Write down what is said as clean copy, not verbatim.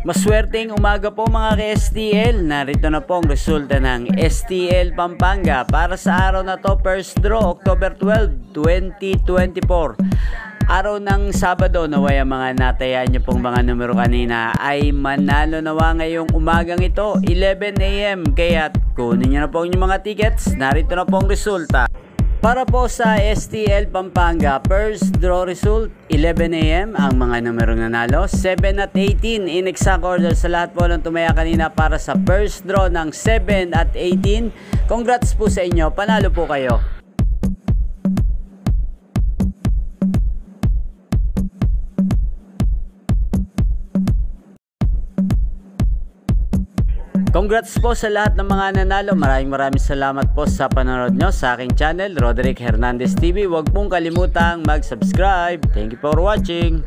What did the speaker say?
Maswerteng umaga po mga ka-STL. Narito na po ang resulta ng STL Pampanga para sa araw na to, first draw October 12, 2024. Araw ng Sabado, naway ang mga natayaan nyo pong mga numero kanina ay manalo nawa ngayong umagang ito 11 AM. Kaya kunin nyo na po ang inyong mga tickets. Narito na po ang resulta. Para po sa STL Pampanga, first draw result, 11 AM ang mga numero nanalo, 7 at 18 in exact order sa lahat po ng tumaya kanina para sa first draw ng 7 at 18. Congrats po sa inyo, panalo po kayo. Congrats po sa lahat ng mga nanalo. Maraming salamat po sa panonood nyo sa aking channel, Roderick Hernandez TV. Huwag pong kalimutang mag-subscribe. Thank you for watching.